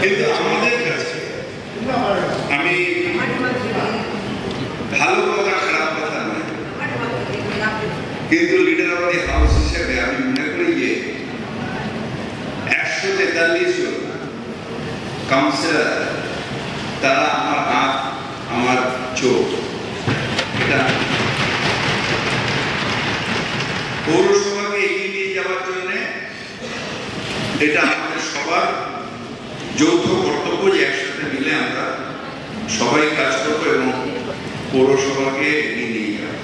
কিন্তু আমাদের কাছে আমি ভালো কথা খারাপ কথা নয়, কিন্তু লিডার অফ দি হাউস হিসেবে আমি মনে করি যে 143 জন কাউন্সিলর তারা আমার হাত আমার চোখ। এটা পৌরসভাকে এগিয়ে নিয়ে যাওয়ার জন্য এটা আমাদের সবার যৌথ কর্তব্য যে একসাথে মিলে আমরা সবাই কাজ করবো এবং পৌরসভাকে এগিয়ে নিয়ে যাবো।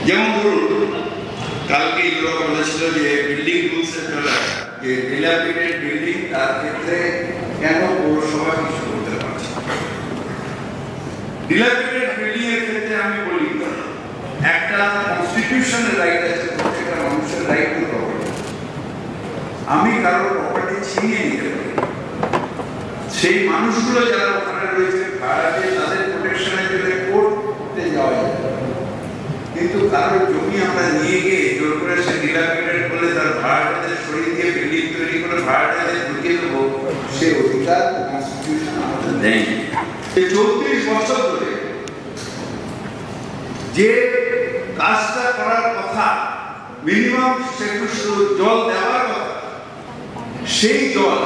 যেমন ধরুন কালকে এগুলো বলেছিল যে বিল্ডিং রুলসের বেলা যে ডিলাপিডেটেড বিল্ডিং তার ক্ষেত্রে কেন পৌরসভা কিছু করতে পারছে। ডিলাপিডেটেড বিল্ডিং এর ক্ষেত্রে আমি বলি একটা কনস্টিটিউশনের রাইট আছে, প্রত্যেকটা মানুষের রাইট টু প্রপার্টি। আমি কারোর প্রপার্টি ছিনিয়ে নিতে পারি, সেই মানুষগুলো যারা ওখানে রয়েছে ভাড়াটে তাদের প্রোটেকশনের জন্য কোর্টে যাওয়া যায়, কিন্তু কারোর জমি আমরা নিয়ে গিয়ে জোর করে সে ডিলাপিডেটেড বলে তার ভাড়াটাদের সরিয়ে দিয়ে বিল্ডিং তৈরি করে ভাড়াটাদের ঢুকিয়ে দেবো, সে অধিকার কনস্টিটিউশন আমাদের দেয়। এই 34 বছর ধরে যে কাজটা করার কথা, মিনিমাম জল দেওয়ার কথা, সেই জল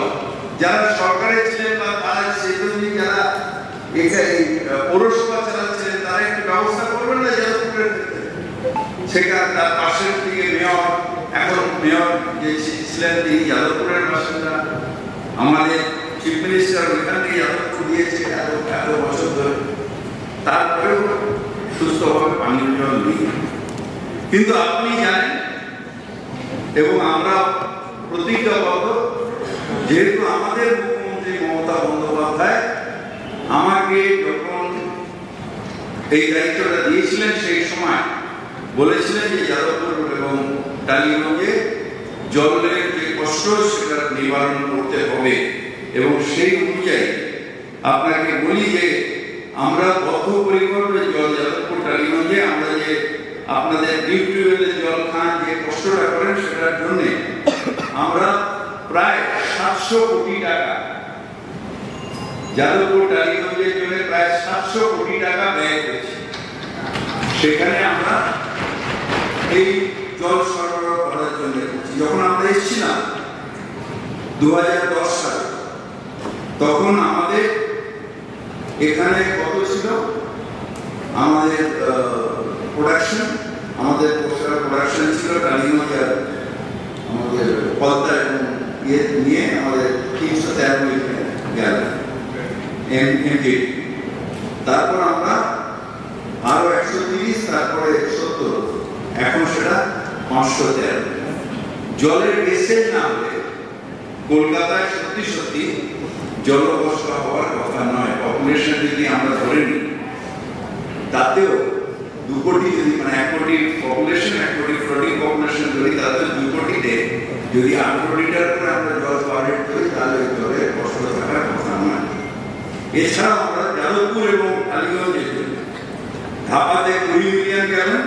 যারা সরকারে ছিলেন বা তারা সেজন্য যারা পৌরসভা চালাচ্ছিলেন তারা একটু ব্যবস্থা করবেন না যাদবপুরের ক্ষেত্রে। সেখানে তার পাশের দিকে মেয়র, এখন মেয়র যে ছিলেন তিনি যাদবপুরের বাসিন্দা, আমাদের চিফ মিনিস্টার ওইখান থেকে যাদবপুর দিয়েছে এত বছর ধরে, তারপরেও সুস্থভাবে পানীয় জল নেই। কিন্তু আপনি জানেন এবং আমরা প্রতিজ্ঞাবদ্ধ, যেহেতু আমাদের মুখ্যমন্ত্রী মমতা বন্দ্যোপাধ্যায় আমাকে যখন এই দায়িত্বটা দিয়েছিলেন সেই সময় বলেছিলেন যে যাদবপুর এবং টালিগঞ্জে জলের যে কষ্ট সেটা নিবারণ করতে হবে, এবং সেই অনুযায়ী আপনাকে বলি যে আমরা বদ্ধপরিকল্পে জল যাদবপুর টালিগঞ্জে আমরা যে আপনাদের ডিপ টিউবওয়েলের জল খান যে কষ্টটা করেন সেটার জন্য আমরা প্রায় 700 কোটি টাকা যাদবপুর টালিগঞ্জের জন্য প্রায় 700 কোটি টাকা ব্যয় করেছি। সেখানে আমরা এই জল সরবরাহ করার জন্য যখন আমরা এসেছিলাম 2010 সালে, তখন আমাদের এখানে কত ছিল আমাদের প্রোডাকশন, আমাদের প্রোডাকশন ছিল টালিগঞ্জ আমাদের পদ্মা এবং ইয়ে নিয়ে আমাদের 313 গ্যালন এমকে, তারপর আমরা আরো 130, তারপরে 70, এখন সেটা 513। জলের এসেজ না হলে কলকাতায় সত্যি সত্যি জলকষ্ট হওয়ার কথা নয়। পপুলেশন যদি আমরা ধরে নিই তাতেও 2 কোটি, যদি মানে 1 কোটি পপুলেশন, 1 কোটি ফ্লোটিং পপুলেশন ধরি, তাতে 2 কোটিতে যদি 18 লিটার করে আমরা জল পাওয়ার করি তাহলে জলের কষ্ট থাকার কথা নয়। এছাড়াও আমরা যাদবপুর এবং টালিগঞ্জের জন্য ধাপাতে 20 মিলিয়ন গ্যালন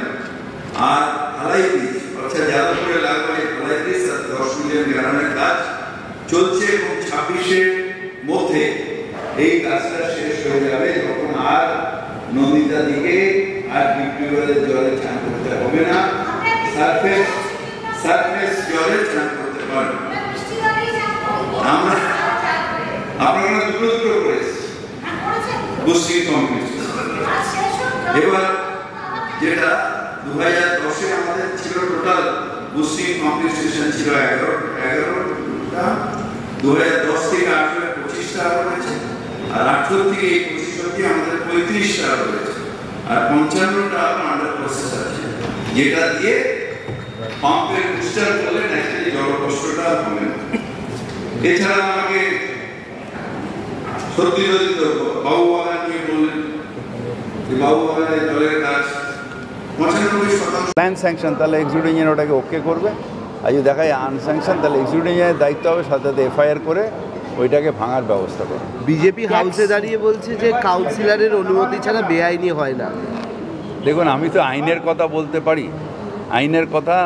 আর ঢালাই ব্রিজ, অর্থাৎ যাদবপুরে লাগবে ঢালাই ব্রিজ 10 মিলিয়ন গ্যালনের কাজ চলছে এবং 26-এর মধ্যে এই কাজটা শেষ হয়ে যাবে, যখন আর নদীটা দিকে আর ডিপ টিউবওয়েলের জলে চান করতে হবে না, সারফেস জলে চান করতে পারবে। আমরা আপনারা দুটো করেছি বুস্টিং কমপ্লিট। এবার যেটা 2010-এ আমাদের ছিল টোটাল বুস্টিং কমপ্লিটেশন ছিল 11টা, 2010 থেকে 25টা রয়েছে, আর 18 থেকে 25 অবধি আমাদের 35টা রয়েছে, আর 55টা আন্ডার প্রসেস আছে, যেটা দিয়ে পাম্পের বুস্টার করলে ন্যাচারালি জল কষ্টটা হবে না। এছাড়া আমাকে সত্যি যদি বাবু বাগান নিয়ে বললেন, বাবু বাগানের জলের কাজ 95% প্ল্যান স্যাংশন, তাহলে এক্সিকিউটিভ ইঞ্জিনিয়ার ওটাকে ওকে করবে, আর যদি দেখা যায় আনস্যাংশন তাহলে এক্সিকিউটিভ ইঞ্জিনিয়ারের দায়িত্ব হবে সাথে সাথে এফআইআর করে ওইটাকে ভাঙার ব্যবস্থা করে। বিজেপি হাউসে দাঁড়িয়ে বলছে যে কাউন্সিলরের অনুমতি ছাড়া বেআইনি হয় না। দেখুন, আমি তো আইনের কথা বলতে পারি, আইনের কথা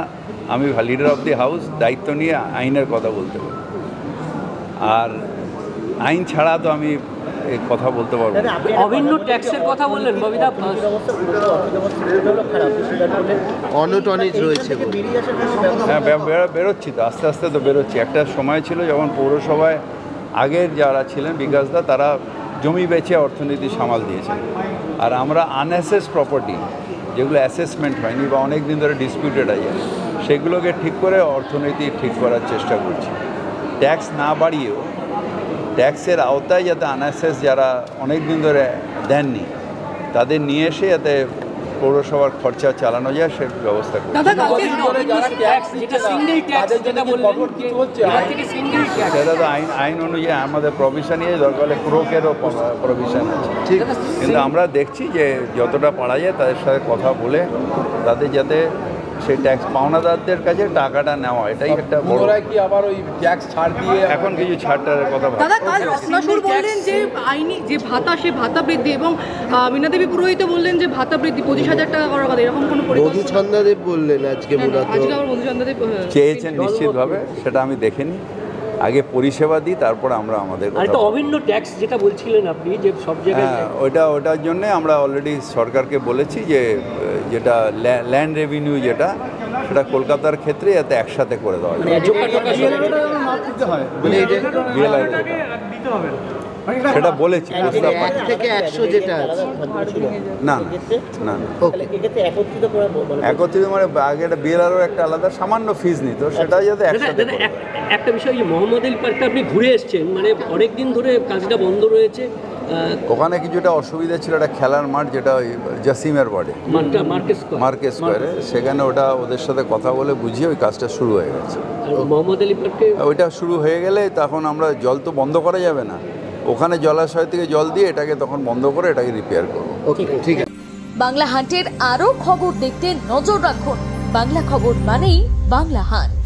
আমি লিডার অফ দি হাউস দায়িত্ব নিয়ে আইনের কথা বলতে পারি। আর আইন ছাড়া তো আমি এই কথা বলতে পারবো না। অভিন্ন ট্যাক্সের কথা বললেন ববিদা, অনটনেজ রয়েছে। হ্যাঁ, বেরোচ্ছি তো, আস্তে আস্তে তো বেরোচ্ছি। একটা সময় ছিল যখন পৌরসভায় আগের যারা ছিলেন বিকাশদা, তারা জমি বেচে অর্থনীতি সামাল দিয়েছেন, আর আমরা আনঅ্যাসেস প্রপার্টি যেগুলো অ্যাসেসমেন্ট হয়নি বা অনেক দিন ধরে ডিসপিউটেড আছে, সেগুলোকে ঠিক করে অর্থনীতি ঠিক করার চেষ্টা করছি। ট্যাক্স না বাড়িয়েও ট্যাক্সের আওতায় যাতে আনঅ্যাসেস যারা অনেক দিন ধরে দেননি তাদের নিয়ে এসে যাতে পৌরসভার খরচা চালানো যায় সে ব্যবস্থা করছি। সেটা তো আইন অনুযায়ী আমাদের প্রভিশন নিয়ে দরকার হলে ক্রোকেরও প্রভিশন আছে, কিন্তু আমরা দেখছি যে যতটা পারা যায় তাদের সাথে কথা বলে তাদের যাতে সেই ট্যাক্স পাওনাদারদের কাছে টাকাটা নেওয়া, এটাই একটা বড়। কি আবার ওই ট্যাক্স ছাড় দিয়ে এখন কিছু ছাড়টার কথা দাদা, কাল রত্নাসুর বললেন যে আইনি যে ভাতা, সে ভাতা বৃদ্ধি, এবং মীনা দেবী পুরোহিত বললেন যে ভাতা বৃদ্ধি 25,000 টাকা করার কথা, এরকম কোনো মধুচন্দ্রদেব বললেন আজকে মূলত। আজকে আবার মধুচন্দ্রদেব চেয়েছেন নিশ্চিতভাবে, সেটা আমি দেখেনি। আগে পরিষেবা দিই, তারপর আমরা আমাদের একটা অভিন্ন ট্যাক্স যেটা বলছিলেন আপনি যে সব জায়গায়, ওটার জন্য আমরা অলরেডি সরকারকে বলেছি যে যেটা ল্যান্ড রেভিনিউ যেটা, সেটা কলকাতার ক্ষেত্রে যাতে একসাথে করে দেওয়া যায়। সেটা বলেছি, প্রস্তাব থেকে 100 যেটা আছে না না একত্রিত মানে আগে একটা বিএলআরও একটা আলাদা সামান্য ফিজ নিত, সেটা যাতে একসাথে। একটা বিষয়, মোহাম্মদ আলী পার্কটা আপনি ঘুরে এসছেন, মানে অনেকদিন ধরে কাজটা বন্ধ রয়েছে, ওখানে কিছুটা অসুবিধা ছিল, একটা খেলার মাঠ যেটা ওই জাসিমের বাড়ি মার্কেট স্কোয়ারে, সেখানে ওটা ওদের সাথে কথা বলে বুঝিয়ে ওই কাজটা শুরু হয়ে গেছে। মোহাম্মদ আলী পার্কে ওইটা শুরু হয়ে গেলে তখন আমরা জল তো বন্ধ করা যাবে না, ওখানে জলাশয় থেকে জল দিয়ে এটাকে তখন বন্ধ করে এটাকে রিপেয়ার করবো। ঠিক আছে। বাংলা হান্টের আরও খবর দেখতে নজর রাখুন। বাংলা খবর মানেই বাংলা হান্ট।